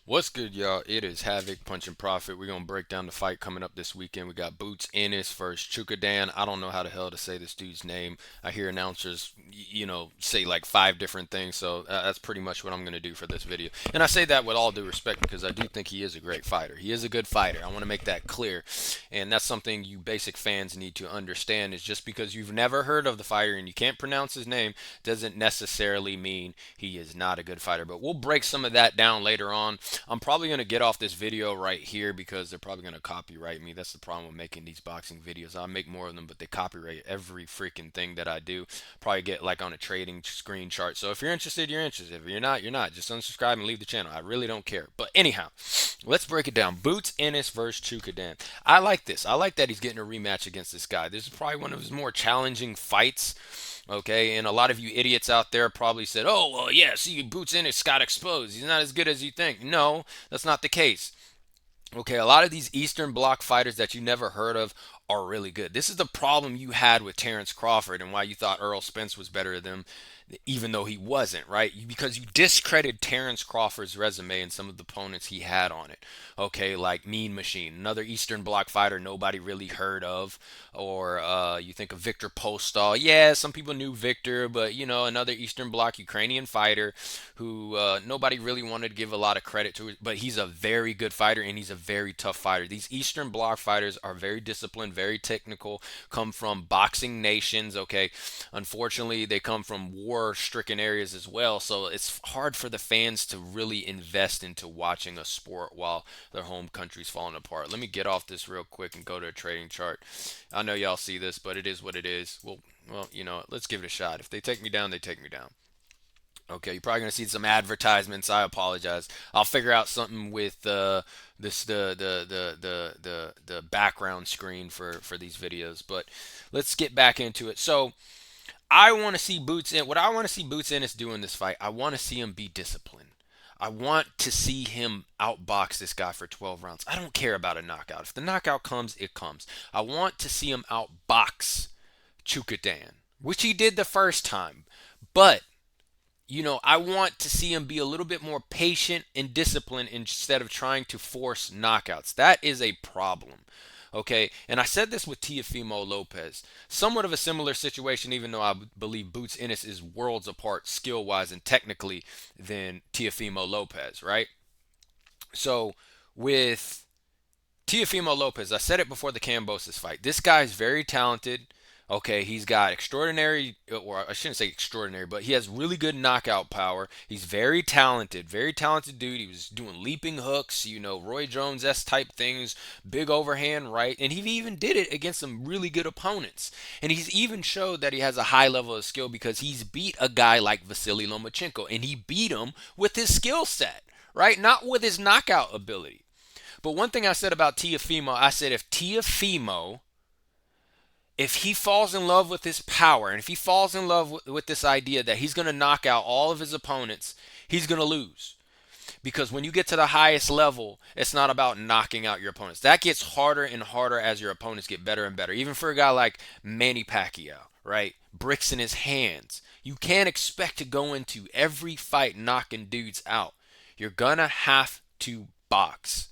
What's good, y'all? It is Havoc Punching Profit. We're gonna break down the fight coming up this weekend. We got Boots Ennis versus Chukhadzhian. I don't know how the hell to say this dude's name. I hear announcers, say like five different things. So that's pretty much what I'm gonna do for this video. And I say that with all due respect because I do think he is a great fighter. He is a good fighter. I want to make that clear. And that's something you basic fans need to understand. Is just because you've never heard of the fighter and you can't pronounce his name doesn't necessarily mean he is not a good fighter. But we'll break some of that down later on. I'm probably going to get off this video right here because they're probably going to copyright me. That's the problem with making these boxing videos. I make more of them, but they copyright every freaking thing that I do. Probably get like on a trading screen chart. So if you're interested, you're interested. If you're not, you're not. Just unsubscribe and leave the channel. I really don't care. But anyhow, let's break it down. Boots Ennis versus Chukhadzhian. I like this. I like that he's getting a rematch against this guy. This is probably one of his more challenging fights. Okay, and a lot of you idiots out there probably said, "Oh, well, yeah, see, Boots Ennis got exposed. He's not as good as you think." No, that's not the case. Okay, a lot of these Eastern Bloc fighters that you never heard of are really good. This is the problem you had with Terrence Crawford and why you thought Earl Spence was better than him, even though he wasn't, right? Because you discredited Terrence Crawford's resume and some of the opponents he had on it. Okay, like Mean Machine, another Eastern Bloc fighter nobody really heard of. Or you think of Victor Postol. Yeah, some people knew Victor, but another Eastern Bloc Ukrainian fighter who nobody really wanted to give a lot of credit to. But he's a very good fighter and he's a very tough fighter. These Eastern Bloc fighters are very disciplined, very technical, come from boxing nations. Okay, unfortunately, they come from war-stricken areas as well, so it's hard for the fans to really invest into watching a sport while their home country's falling apart. Let me get off this real quick and go to a trading chart. I know y'all see this, but it is what it is. Well, let's give it a shot. If they take me down, they take me down. Okay, you're probably gonna see some advertisements. I apologize. I'll figure out something with this the background screen for these videos. But let's get back into it. So I want to see Boots in. What I want to see Boots Ennis do in this fight, I want to see him be disciplined. I want to see him outbox this guy for 12 rounds. I don't care about a knockout. If the knockout comes, it comes. I want to see him outbox Chukhadzhian, which he did the first time. But I want to see him be a little bit more patient and disciplined instead of trying to force knockouts. That is a problem. Okay, and I said this with Teofimo Lopez. Somewhat of a similar situation, even though I believe Boots Ennis is worlds apart skill wise and technically than Teofimo Lopez, right? So with Teofimo Lopez, I said it before the Cambosis fight. This guy is very talented. Okay, he's got extraordinary, or I shouldn't say extraordinary, but he has really good knockout power. He's very talented dude. He was doing leaping hooks, Roy Jones S type things, big overhand right, and he even did it against some really good opponents. And he's even showed that he has a high level of skill because he's beat a guy like Vasily Lomachenko, and he beat him with his skill set, right? Not with his knockout ability. But one thing I said about Teofimo, I said if he falls in love with his power and if he falls in love with this idea that he's going to knock out all of his opponents, he's going to lose. Because when you get to the highest level, it's not about knocking out your opponents. That gets harder and harder as your opponents get better and better. Even for a guy like Manny Pacquiao, right? Bricks in his hands. You can't expect to go into every fight knocking dudes out. You're going to have to box,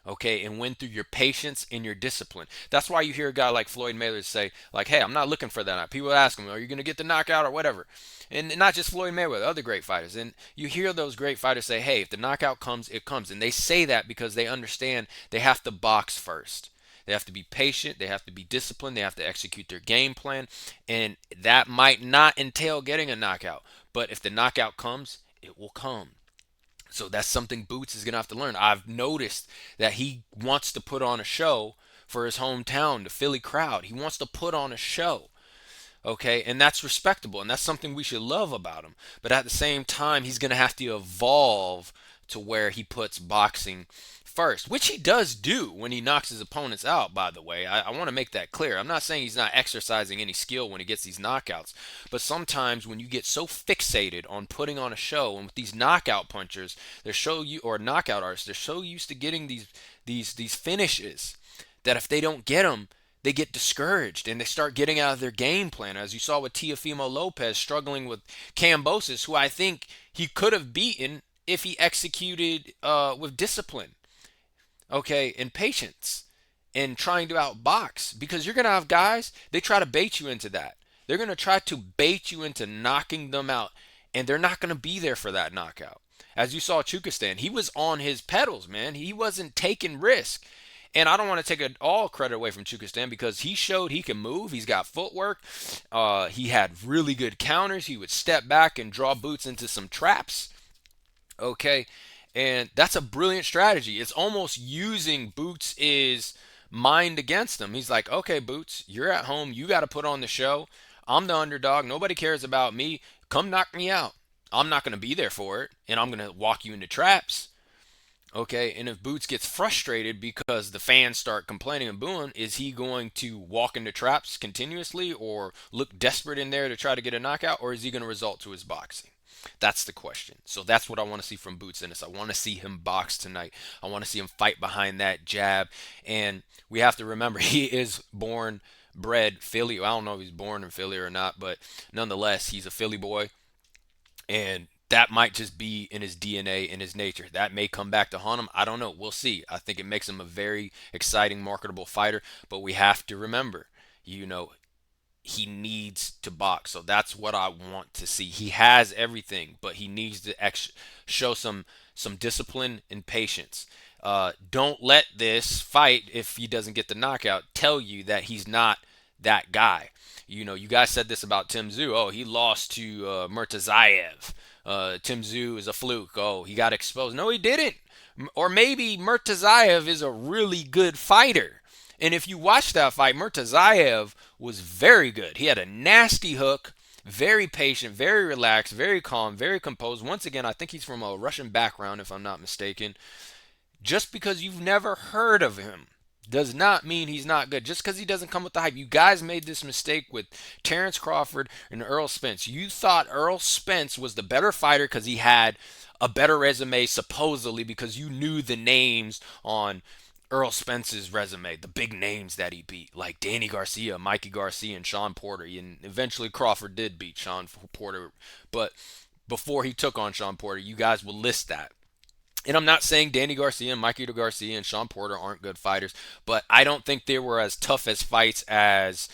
okay, and win through your patience and your discipline. That's why you hear a guy like Floyd Mayweather say, like, hey, I'm not looking for that. People ask him, are you going to get the knockout or whatever? And not just Floyd Mayweather, other great fighters. And you hear those great fighters say, hey, if the knockout comes, it comes. And they say that because they understand they have to box first. They have to be patient. They have to be disciplined. They have to execute their game plan. And that might not entail getting a knockout. But if the knockout comes, it will come. So that's something Boots is going to have to learn. I've noticed that he wants to put on a show for his hometown, the Philly crowd. He wants to put on a show. Okay, and that's respectable, and that's something we should love about him. But at the same time, he's going to have to evolve to where he puts boxing first, which he does do when he knocks his opponents out, by the way. I want to make that clear. I'm not saying he's not exercising any skill when he gets these knockouts, but sometimes when you get so fixated on putting on a show, and with these knockout punchers, they're so you or knockout artists, they're so used to getting these finishes that if they don't get them, they get discouraged and they start getting out of their game plan. As you saw with Teofimo Lopez struggling with Cambosis, who I think he could have beaten if he executed with discipline, okay, and patience, and trying to outbox, because you're gonna have guys, they try to bait you into that. They're gonna try to bait you into knocking them out, and they're not gonna be there for that knockout. As you saw Chukhadzhian, he was on his pedals, man. He wasn't taking risk. And I don't want to take all credit away from Chukhadzhian because he showed he can move. He's got footwork. He had really good counters. He would step back and draw Boots into some traps. Okay. And that's a brilliant strategy. It's almost using Boots' is mind against him. He's like, okay, Boots, you're at home. You got to put on the show. I'm the underdog. Nobody cares about me. Come knock me out. I'm not going to be there for it. And I'm going to walk you into traps. Okay. And if Boots gets frustrated because the fans start complaining and booing, is he going to walk into traps continuously or look desperate in there to try to get a knockout? Or is he going to resort to his boxing? That's the question. So that's what I want to see from Boots Ennis. I want to see him box tonight. I want to see him fight behind that jab. And we have to remember he is born, bred Philly. I don't know if he's born in Philly or not, but nonetheless, he's a Philly boy. And that might just be in his DNA, in his nature. That may come back to haunt him. I don't know. We'll see. I think it makes him a very exciting, marketable fighter. But we have to remember, you know, he needs to box. So that's what I want to see. He has everything, but he needs to show some discipline and patience. Don't let this fight, if he doesn't get the knockout, tell you that he's not that guy. You know, you guys said this about Tim Tszyu. Oh, he lost to Murtazaev. Tim Tszyu is a fluke. Oh, he got exposed. No, he didn't. Or maybe Murtazaev is a really good fighter. And if you watch that fight, Murtazaev was very good. He had a nasty hook, very patient, very relaxed, very calm, very composed. Once again, I think he's from a Russian background, if I'm not mistaken. Just because you've never heard of him does not mean he's not good. Just because he doesn't come with the hype. You guys made this mistake with Terrence Crawford and Earl Spence. You thought Earl Spence was the better fighter because he had a better resume, supposedly, because you knew the names on Earl Spence's resume, the big names that he beat, like Danny Garcia, Mikey Garcia, and Sean Porter. And eventually Crawford did beat Sean Porter. But before he took on Sean Porter, you guys will list that. And I'm not saying Danny Garcia and Mikey Garcia and Sean Porter aren't good fighters, but I don't think they were as tough as fights as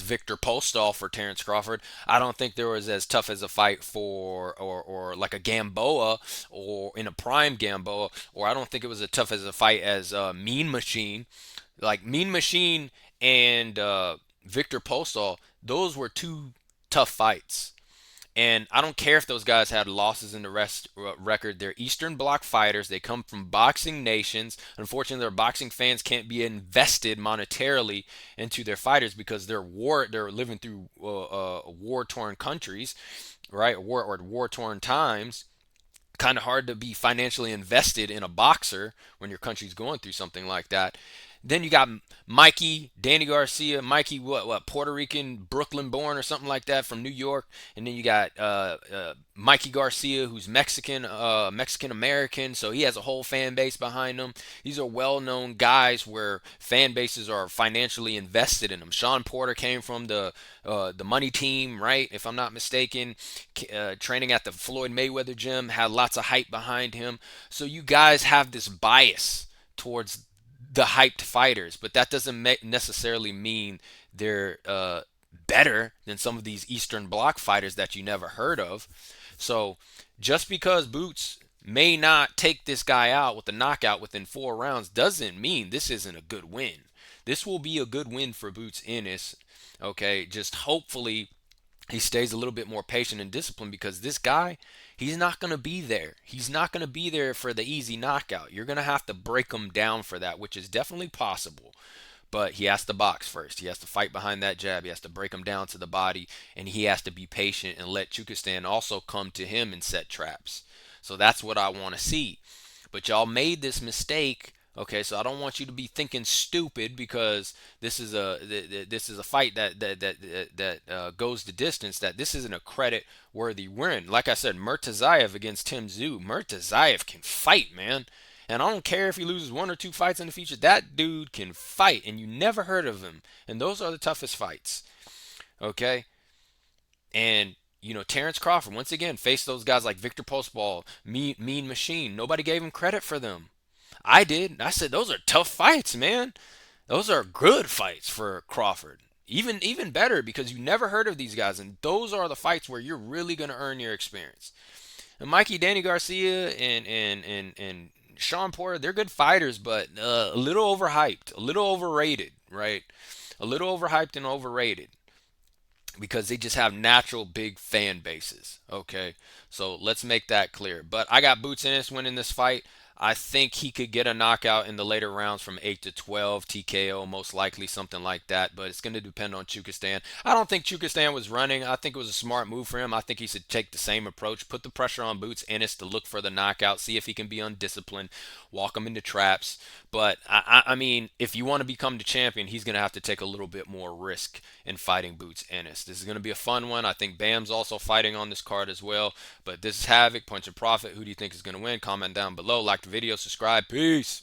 Victor Postol for Terrence Crawford. I don't think there was as tough as a fight for or like a Gamboa or in a prime Gamboa, or I don't think it was as tough as a fight as Mean Machine. Like Mean Machine and Victor Postol, those were two tough fights. And I don't care if those guys had losses in the rest record. They're Eastern Bloc fighters. They come from boxing nations. Unfortunately, their boxing fans can't be invested monetarily into their fighters because they're living through war-torn countries, right? War-torn times. Kind of hard to be financially invested in a boxer when your country's going through something like that. Then you got Mikey, Danny Garcia, Mikey, what, Puerto Rican, Brooklyn born or something like that from New York. And then you got Mikey Garcia, who's Mexican, Mexican American. So he has a whole fan base behind him. These are well known guys where fan bases are financially invested in them. Sean Porter came from the money team, right? If I'm not mistaken, training at the Floyd Mayweather gym, had lots of hype behind him. So you guys have this bias towards the hyped fighters, but that doesn't necessarily mean they're better than some of these Eastern Bloc fighters that you never heard of. So just because Boots may not take this guy out with a knockout within 4 rounds doesn't mean this isn't a good win. This will be a good win for Boots Ennis. Okay, just hopefully he stays a little bit more patient and disciplined because this guy, he's not going to be there. He's not going to be there for the easy knockout. You're going to have to break him down for that, which is definitely possible. But he has to box first. He has to fight behind that jab. He has to break him down to the body. And he has to be patient and let Chukhadzhian also come to him and set traps. So that's what I want to see. But y'all made this mistake. Okay, so I don't want you to be thinking stupid because this is a fight that goes the distance. That this isn't a credit worthy win. Like I said, Murtazaev against Tim Tszyu. Murtazaev can fight, man. And I don't care if he loses 1 or 2 fights in the future. That dude can fight, and you never heard of him. And those are the toughest fights. Okay, and Terrence Crawford, once again, faced those guys like Victor Postball, Mean Machine. Nobody gave him credit for them. I did. I said those are tough fights, man. Those are good fights for Crawford. Even better because you never heard of these guys, and those are the fights where you're really gonna earn your experience. And Mikey, Danny Garcia, and Sean Porter, they're good fighters, but a little overhyped, a little overrated, right? A little overhyped and overrated because they just have natural big fan bases. Okay, so let's make that clear. But I got Boots Ennis winning this fight. I think he could get a knockout in the later rounds from 8 to 12 TKO, most likely something like that. But it's going to depend on Chukhadzhian. I don't think Chukhadzhian was running. I think it was a smart move for him. I think he should take the same approach, put the pressure on Boots Ennis to look for the knockout, see if he can be undisciplined, walk him into traps. But I mean, if you want to become the champion, he's going to have to take a little bit more risk in fighting Boots Ennis. This is going to be a fun one. I think Bam's also fighting on this card as well. But this is Havoc, Punch and Profit. Who do you think is going to win? Comment down below. Like the video, subscribe. Peace.